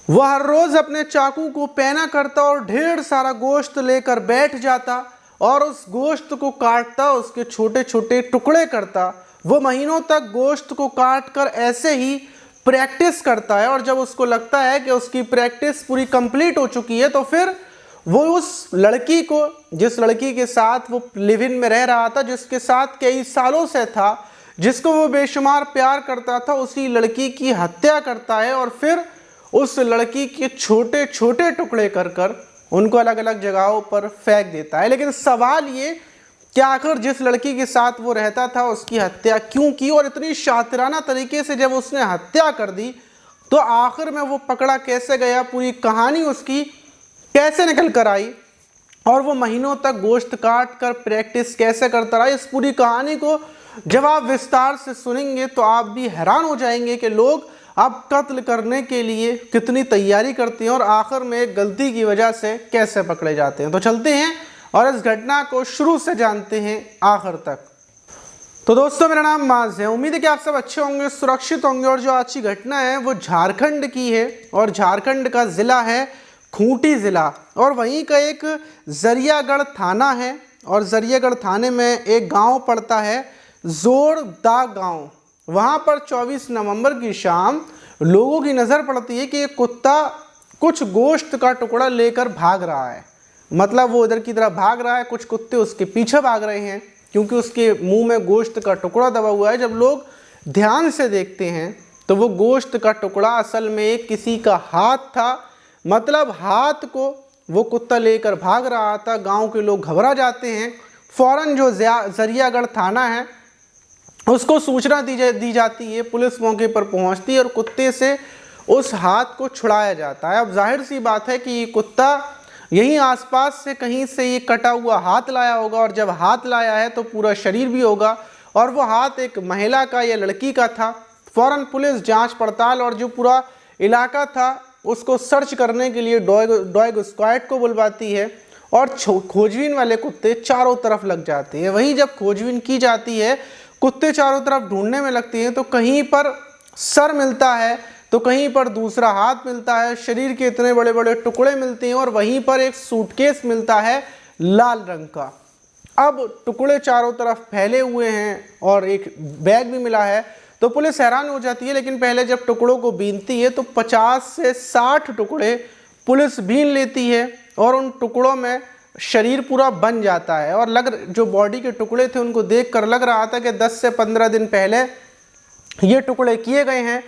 वह हर रोज अपने चाकू को पैना करता और ढेर सारा गोश्त लेकर बैठ जाता और उस गोश्त को काटता, उसके छोटे छोटे टुकड़े करता। वो महीनों तक गोश्त को काट कर ऐसे ही प्रैक्टिस करता है और जब उसको लगता है कि उसकी प्रैक्टिस पूरी कंप्लीट हो चुकी है तो फिर वो उस लड़की को, जिस लड़की के साथ वो लिव इन में रह रहा था, जिसके साथ कई सालों से था, जिसको वो बेशुमार प्यार करता था, उसी लड़की की हत्या करता है और फिर उस लड़की के छोटे छोटे टुकड़े कर कर उनको अलग अलग जगहों पर फेंक देता है। लेकिन सवाल ये कि आखिर जिस लड़की के साथ वो रहता था उसकी हत्या क्यों की, और इतनी शातिराना तरीके से जब उसने हत्या कर दी तो आखिर में वो पकड़ा कैसे गया, पूरी कहानी उसकी कैसे निकल कर आई और वो महीनों तक गोश्त काट कर प्रैक्टिस कैसे करता रहा। इस पूरी कहानी को जब आप विस्तार से सुनेंगे तो आप भी हैरान हो जाएंगे कि लोग अब कत्ल करने के लिए कितनी तैयारी करते हैं और आखिर में एक गलती की वजह से कैसे पकड़े जाते हैं। तो चलते हैं और इस घटना को शुरू से जानते हैं आखिर तक। तो दोस्तों, मेरा नाम माज है। उम्मीद है कि आप सब अच्छे होंगे, सुरक्षित होंगे। और जो आज की घटना है वो झारखंड की है और झारखंड का ज़िला है खूंटी ज़िला और वहीं का एक जरियागढ़ थाना है और जरियागढ़ थाने में एक गांव पड़ता है जोरदा गांव। वहां पर 24 नवंबर की शाम लोगों की नज़र पड़ती है कि एक कुत्ता कुछ गोश्त का टुकड़ा लेकर भाग रहा है। मतलब वो इधर की तरफ भाग रहा है, कुछ कुत्ते उसके पीछे भाग रहे हैं क्योंकि उसके मुंह में गोश्त का टुकड़ा दबा हुआ है। जब लोग ध्यान से देखते हैं तो वो गोश्त का टुकड़ा असल में एक किसी का हाथ था। मतलब हाथ को वो कुत्ता लेकर भाग रहा था। गांव के लोग घबरा जाते हैं। फौरन जो जरियागढ़ थाना है उसको सूचना दी जाती है। पुलिस मौके पर पहुंचती है और कुत्ते से उस हाथ को छुड़ाया जाता है। अब जाहिर सी बात है कि ये कुत्ता यहीं आसपास से कहीं से ये कटा हुआ हाथ लाया होगा और जब हाथ लाया है तो पूरा शरीर भी होगा और वो हाथ एक महिला का या लड़की का था। फौरन पुलिस जांच पड़ताल और जो पूरा इलाका था उसको सर्च करने के लिए डॉग स्क्वाड को बुलवाती है और खोजबीन वाले कुत्ते चारों तरफ लग जाते हैं। वहीं जब खोजबीन की जाती है, कुत्ते चारों तरफ ढूंढने में लगती हैं तो कहीं पर सर मिलता है तो कहीं पर दूसरा हाथ मिलता है, शरीर के इतने बड़े बड़े टुकड़े मिलते हैं और वहीं पर एक सूटकेस मिलता है लाल रंग का। अब टुकड़े चारों तरफ फैले हुए हैं और एक बैग भी मिला है तो पुलिस हैरान हो जाती है। लेकिन पहले जब टुकड़ों को बीनती है तो 50 से 60 टुकड़े पुलिस बीन लेती है और उन टुकड़ों में शरीर पूरा बन जाता है और जो बॉडी के टुकड़े थे उनको देखकर लग रहा था कि 10 से 15 दिन पहले ये टुकड़े किए गए हैं।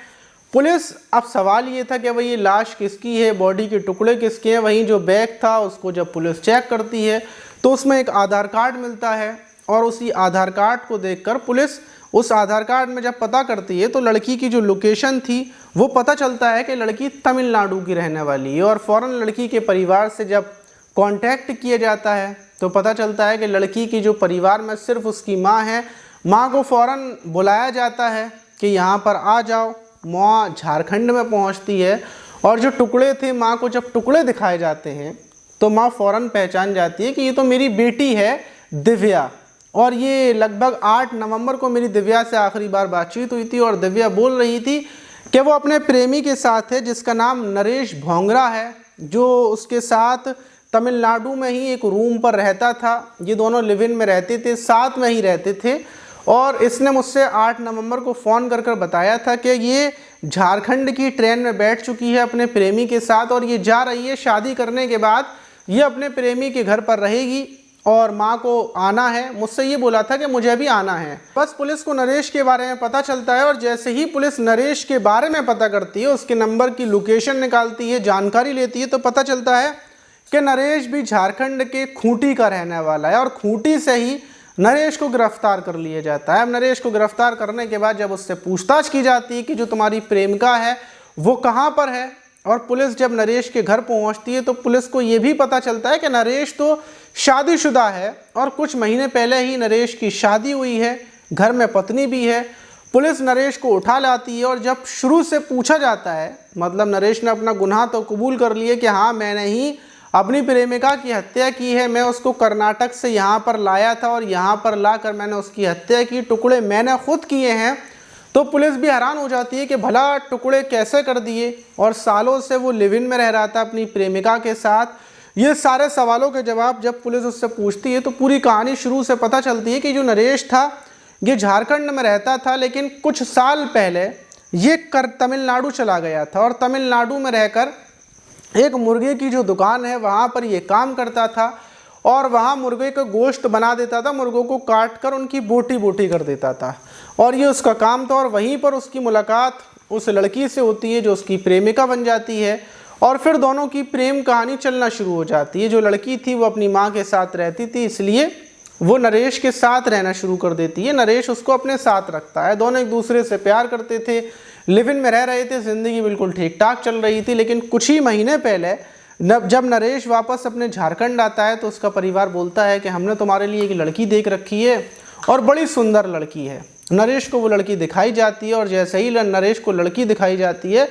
पुलिस, अब सवाल ये था कि भाई ये लाश किसकी है, बॉडी के टुकड़े किसके हैं। वहीं जो बैग था उसको जब पुलिस चेक करती है तो उसमें एक आधार कार्ड मिलता है और उसी आधार कार्ड को देखकर पुलिस उस आधार कार्ड में जब पता करती है तो लड़की की जो लोकेशन थी वो पता चलता है कि लड़की तमिलनाडु की रहने वाली है। और फ़ौरन लड़की के परिवार से जब कांटेक्ट किया जाता है तो पता चलता है कि लड़की की जो परिवार में सिर्फ उसकी माँ है। माँ को फ़ौरन बुलाया जाता है कि यहाँ पर आ जाओ। माँ झारखंड में पहुँचती है और जो टुकड़े थे, माँ को जब टुकड़े दिखाए जाते हैं तो माँ फ़ौरन पहचान जाती है कि ये तो मेरी बेटी है दिव्या। और ये लगभग 8 नवंबर को मेरी दिव्या से आखिरी बार बातचीत हुई थी और दिव्या बोल रही थी कि वो अपने प्रेमी के साथ है जिसका नाम नरेश भोंगरा है, जो उसके साथ तमिलनाडु में ही एक रूम पर रहता था। ये दोनों लिव इन में रहते थे, साथ में ही रहते थे। और इसने मुझसे 8 नवंबर को फ़ोन कर बताया था कि ये झारखंड की ट्रेन में बैठ चुकी है अपने प्रेमी के साथ और ये जा रही है। शादी करने के बाद ये अपने प्रेमी के घर पर रहेगी और माँ को आना है। मुझसे ये बोला था कि मुझे भी आना है। बस पुलिस को नरेश के बारे में पता चलता है और जैसे ही पुलिस नरेश के बारे में पता करती है, उसके नंबर की लोकेशन निकालती है, जानकारी लेती है तो पता चलता है कि नरेश भी झारखंड के खूंटी का रहने वाला है और खूंटी से ही नरेश को गिरफ्तार कर लिया जाता है। अब नरेश को गिरफ्तार करने के बाद जब उससे पूछताछ की जाती है कि जो तुम्हारी प्रेमिका है वो कहाँ पर है, और पुलिस जब नरेश के घर पहुंचती है तो पुलिस को ये भी पता चलता है कि नरेश तो शादीशुदा है और कुछ महीने पहले ही नरेश की शादी हुई है, घर में पत्नी भी है। पुलिस नरेश को उठा लाती है और जब शुरू से पूछा जाता है, मतलब नरेश ने अपना गुनाह तो कबूल कर लिए कि हाँ मैंने ही अपनी प्रेमिका की हत्या की है, मैं उसको कर्नाटक से यहाँ पर लाया था और यहाँ पर लाकर मैंने उसकी हत्या की, टुकड़े मैंने खुद किए हैं। तो पुलिस भी हैरान हो जाती है कि भला टुकड़े कैसे कर दिए, और सालों से वो लिव इन में रह रहा था अपनी प्रेमिका के साथ। ये सारे सवालों के जवाब जब पुलिस उससे पूछती है तो पूरी कहानी शुरू से पता चलती है कि जो नरेश था ये झारखंड में रहता था, लेकिन कुछ साल पहले ये तमिलनाडु चला गया था और तमिलनाडु में रहकर एक मुर्गे की जो दुकान है वहाँ पर ये काम करता था और वहाँ मुर्गे का गोश्त बना देता था, मुर्गों को काट कर उनकी बोटी बोटी कर देता था और ये उसका काम था। और वहीं पर उसकी मुलाकात उस लड़की से होती है जो उसकी प्रेमिका बन जाती है और फिर दोनों की प्रेम कहानी चलना शुरू हो जाती है। जो लड़की थी वो अपनी माँ के साथ रहती थी, इसलिए वो नरेश के साथ रहना शुरू कर देती है। नरेश उसको अपने साथ रखता है, दोनों एक दूसरे से प्यार करते थे, लिव इन में रह रहे थे, ज़िंदगी बिल्कुल ठीक ठाक चल रही थी। लेकिन कुछ ही महीने पहले जब नरेश वापस अपने झारखंड आता है तो उसका परिवार बोलता है कि हमने तुम्हारे लिए एक लड़की देख रखी है और बड़ी सुंदर लड़की है। नरेश को वो लड़की दिखाई जाती है और जैसे ही नरेश को लड़की दिखाई जाती है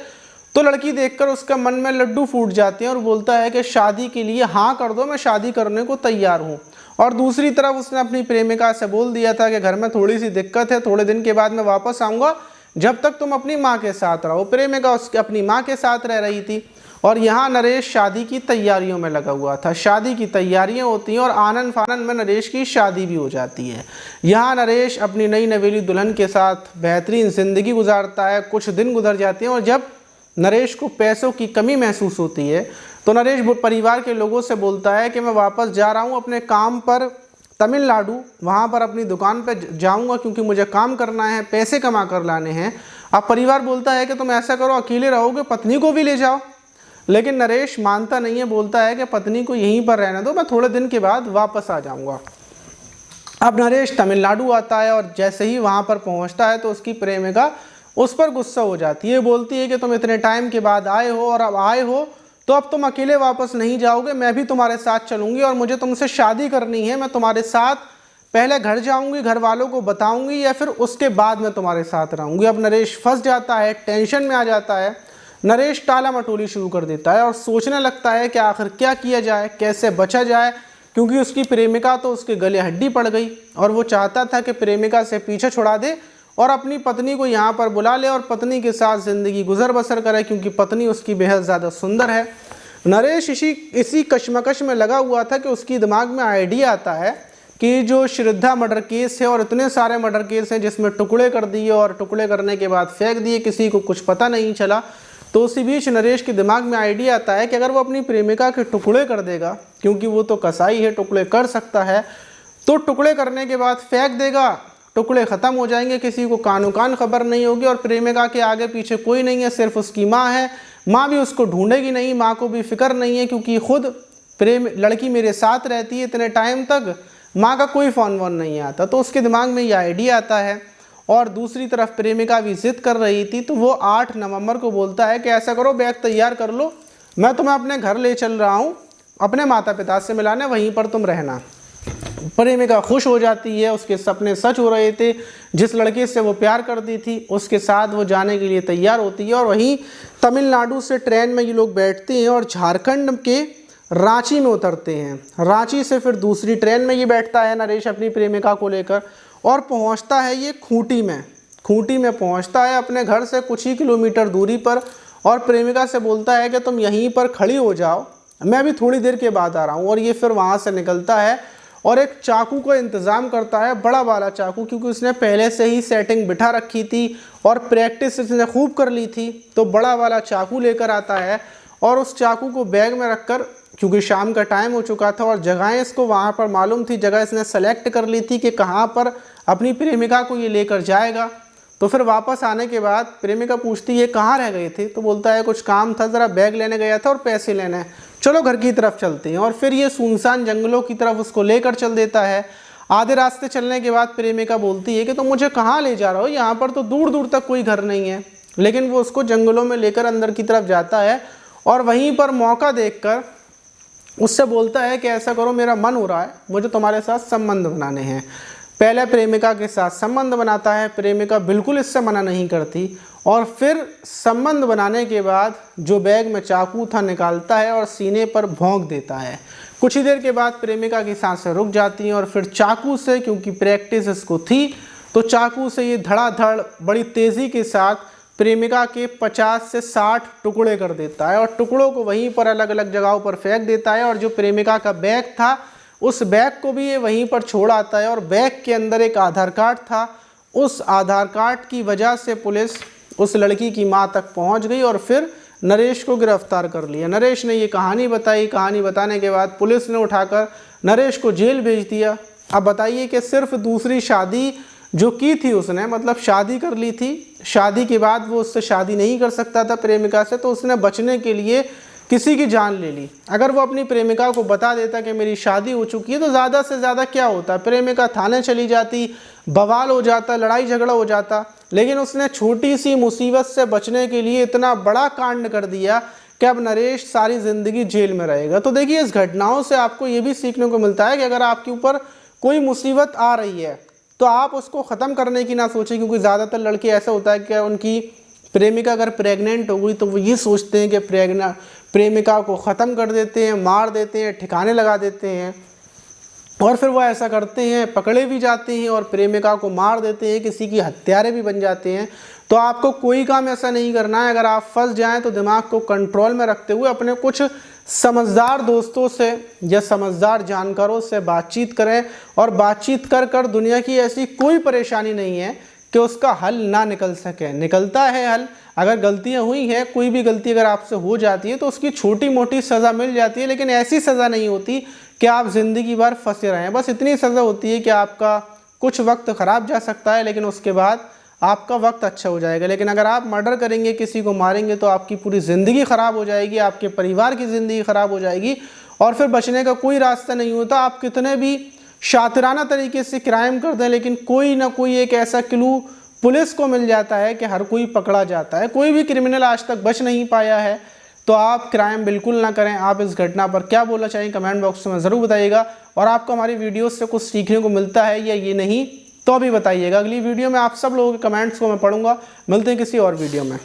तो लड़की देखकर उसका मन में लड्डू फूट जाते हैं और बोलता है कि शादी के लिए हाँ कर दो, मैं शादी करने को तैयार हूँ। और दूसरी तरफ उसने अपनी प्रेमिका से बोल दिया था कि घर में थोड़ी सी दिक्कत है, थोड़े दिन के बाद मैं वापस आऊँगा, जब तक तुम अपनी माँ के साथ रहो। प्रेमिका उसकी अपनी माँ के साथ रह रही थी और यहाँ नरेश शादी की तैयारियों में लगा हुआ था। शादी की तैयारियां होती हैं और आनन फानन में नरेश की शादी भी हो जाती है। यहाँ नरेश अपनी नई नवेली दुल्हन के साथ बेहतरीन ज़िंदगी गुजारता है। कुछ दिन गुजर जाते हैं और जब नरेश को पैसों की कमी महसूस होती है तो नरेश परिवार के लोगों से बोलता है कि मैं वापस जा रहा हूँ अपने काम पर तमिलनाडु, वहाँ पर अपनी दुकान पर जाऊँगा क्योंकि मुझे काम करना है, पैसे कमा कर लाने हैं। अब परिवार बोलता है कि तुम ऐसा करो, अकेले रहोगे, पत्नी को भी ले जाओ। लेकिन नरेश मानता नहीं है, बोलता है कि पत्नी को यहीं पर रहने दो, मैं थोड़े दिन के बाद वापस आ जाऊँगा। अब नरेश तमिलनाडु आता है और जैसे ही वहाँ पर पहुँचता है तो उसकी प्रेमिका उस पर गुस्सा हो जाती है, बोलती है कि तुम इतने टाइम के बाद आए हो और अब आए हो तो अब तुम अकेले वापस नहीं जाओगे, मैं भी तुम्हारे साथ चलूँगी और मुझे तुमसे शादी करनी है। मैं तुम्हारे साथ पहले घर जाऊँगी, घर वालों को बताऊँगी या फिर उसके बाद मैं तुम्हारे साथ रहूँगी। अब नरेश फंस जाता है, टेंशन में आ जाता है। नरेश टाला मटोली शुरू कर देता है और सोचने लगता है कि आखिर क्या किया जाए, कैसे बचा जाए, क्योंकि उसकी प्रेमिका तो उसके गले हड्डी पड़ गई और वो चाहता था कि प्रेमिका से पीछे छुड़ा दे और अपनी पत्नी को यहाँ पर बुला ले और पत्नी के साथ ज़िंदगी गुजर बसर करे, क्योंकि पत्नी उसकी बेहद ज़्यादा सुंदर है। नरेश इसी कश्मकश में लगा हुआ था कि उसकी दिमाग में आइडिया आता है कि जो श्रद्धा मर्डर केस है और इतने सारे मर्डर केस हैं जिसमें टुकड़े कर दिए और टुकड़े करने के बाद फेंक दिए, किसी को कुछ पता नहीं चला। तो उसी बीच नरेश के दिमाग में आइडिया आता है कि अगर वो अपनी प्रेमिका के टुकड़े कर देगा, क्योंकि वो तो कसाई है, टुकड़े कर सकता है, तो टुकड़े करने के बाद फेंक देगा, टुकड़े ख़त्म हो जाएंगे, किसी को कानो कान खबर नहीं होगी और प्रेमिका के आगे पीछे कोई नहीं है, सिर्फ उसकी माँ है। माँ भी उसको ढूंढेगी नहीं, माँ को भी फिक्र नहीं है क्योंकि खुद लड़की मेरे साथ रहती है इतने टाइम तक, माँ का कोई फ़ोन वोन नहीं आता। तो उसके दिमाग में ये आइडिया आता है। और दूसरी तरफ प्रेमिका भी जिद कर रही थी, तो वो 8 नवंबर को बोलता है कि ऐसा करो, बैग तैयार कर लो, मैं तुम्हें अपने घर ले चल रहा हूँ अपने माता पिता से मिलाने, वहीं पर तुम रहना। प्रेमिका खुश हो जाती है, उसके सपने सच हो रहे थे, जिस लड़के से वो प्यार करती थी उसके साथ वो जाने के लिए तैयार होती है। और वहीं तमिलनाडु से ट्रेन में ये लोग बैठते हैं और झारखंड के रांची में उतरते हैं। रांची से फिर दूसरी ट्रेन में ये बैठता है नरेश अपनी प्रेमिका को लेकर और पहुंचता है ये खूंटी में। खूंटी में पहुंचता है अपने घर से कुछ ही किलोमीटर दूरी पर और प्रेमिका से बोलता है कि तुम यहीं पर खड़ी हो जाओ, मैं भी थोड़ी देर के बाद आ रहा हूँ। और ये फिर वहाँ से निकलता है और एक चाकू का इंतज़ाम करता है, बड़ा वाला चाकू, क्योंकि उसने पहले से ही सेटिंग बिठा रखी थी और प्रैक्टिस इसने खूब कर ली थी। तो बड़ा वाला चाकू लेकर आता है और उस चाकू को बैग में रखकर, क्योंकि शाम का टाइम हो चुका था और जगहें इसको वहाँ पर मालूम थी, जगह इसने सेलेक्ट कर ली थी कि कहाँ पर अपनी प्रेमिका को ये लेकर जाएगा। तो फिर वापस आने के बाद प्रेमिका पूछती है कहाँ रह गए थे, तो बोलता है कुछ काम था, ज़रा बैग लेने गया था और पैसे लेने, चलो घर की तरफ चलते हैं। और फिर ये सुनसान जंगलों की तरफ उसको लेकर चल देता है। आधे रास्ते चलने के बाद प्रेमिका बोलती है कि तुम मुझे कहाँ ले जा रहे हो, यहाँ पर तो दूर दूर तक कोई घर नहीं है। लेकिन वो उसको जंगलों में लेकर अंदर की तरफ जाता है और वहीं पर मौका देखकर उससे बोलता है कि ऐसा करो, मेरा मन हो रहा है, मुझे तुम्हारे साथ संबंध बनाने हैं। पहले प्रेमिका के साथ संबंध बनाता है, प्रेमिका बिल्कुल इससे मना नहीं करती और फिर संबंध बनाने के बाद जो बैग में चाकू था निकालता है और सीने पर भोंक देता है। कुछ ही देर के बाद प्रेमिका की सांसें रुक जाती हैं और फिर चाकू से, क्योंकि प्रैक्टिस इसको थी, तो चाकू से ये धड़ाधड़ बड़ी तेज़ी के साथ प्रेमिका के 50 से 60 टुकड़े कर देता है और टुकड़ों को वहीं पर अलग अलग जगहों पर फेंक देता है। और जो प्रेमिका का बैग था उस बैग को भी ये वहीं पर छोड़ आता है और बैग के अंदर एक आधार कार्ड था। उस आधार कार्ड की वजह से पुलिस उस लड़की की मां तक पहुंच गई और फिर नरेश को गिरफ्तार कर लिया। नरेश ने ये कहानी बताई। कहानी बताने के बाद पुलिस ने उठाकर नरेश को जेल भेज दिया। अब बताइए कि सिर्फ दूसरी शादी जो की थी उसने, मतलब शादी कर ली थी, शादी के बाद वो उससे शादी नहीं कर सकता था प्रेमिका से, तो उसने बचने के लिए किसी की जान ले ली। अगर वो अपनी प्रेमिका को बता देता कि मेरी शादी हो चुकी है तो ज़्यादा से ज़्यादा क्या होता, प्रेमिका थाने चली जाती, बवाल हो जाता, लड़ाई झगड़ा हो जाता। लेकिन उसने छोटी सी मुसीबत से बचने के लिए इतना बड़ा कांड कर दिया कि अब नरेश सारी ज़िंदगी जेल में रहेगा। तो देखिए, इस घटनाओं से आपको ये भी सीखने को मिलता है कि अगर आपके ऊपर कोई मुसीबत आ रही है तो आप उसको ख़त्म करने की ना सोचें, क्योंकि ज़्यादातर लड़के ऐसा होता है कि उनकी प्रेमिका अगर प्रेग्नेंट हो गई तो वो ये सोचते हैं कि प्रेमिका को ख़त्म कर देते हैं, मार देते हैं, ठिकाने लगा देते हैं। और फिर वो ऐसा करते हैं, पकड़े भी जाते हैं और प्रेमिका को मार देते हैं, किसी की हत्यारे भी बन जाते हैं। तो आपको कोई काम ऐसा नहीं करना है। अगर आप फंस जाएं तो दिमाग को कंट्रोल में रखते हुए अपने कुछ समझदार दोस्तों से या समझदार जानकारों से बातचीत करें और बातचीत कर कर दुनिया की ऐसी कोई परेशानी नहीं है कि उसका हल ना निकल सके। निकलता है हल। अगर गलतियां हुई हैं, कोई भी गलती अगर आपसे हो जाती है तो उसकी छोटी मोटी सज़ा मिल जाती है, लेकिन ऐसी सज़ा नहीं होती कि आप ज़िंदगी भर फंसे रहें। बस इतनी सज़ा होती है कि आपका कुछ वक्त ख़राब जा सकता है, लेकिन उसके बाद आपका वक्त अच्छा हो जाएगा। लेकिन अगर आप मर्डर करेंगे, किसी को मारेंगे, तो आपकी पूरी ज़िंदगी ख़राब हो जाएगी, आपके परिवार की ज़िंदगी ख़राब हो जाएगी और फिर बचने का कोई रास्ता नहीं होता। आप कितने भी शातिराना तरीके से क्राइम कर दें, लेकिन कोई ना कोई एक ऐसा क्लू पुलिस को मिल जाता है कि हर कोई पकड़ा जाता है। कोई भी क्रिमिनल आज तक बच नहीं पाया है। तो आप क्राइम बिल्कुल ना करें। आप इस घटना पर क्या बोलना चाहिए कमेंट बॉक्स में ज़रूर बताइएगा। और आपको हमारी वीडियोस से कुछ सीखने को मिलता है या ये नहीं, तो भी बताइएगा। अगली वीडियो में आप सब लोगों के कमेंट्स को मैं पढ़ूंगा। मिलते हैं किसी और वीडियो में।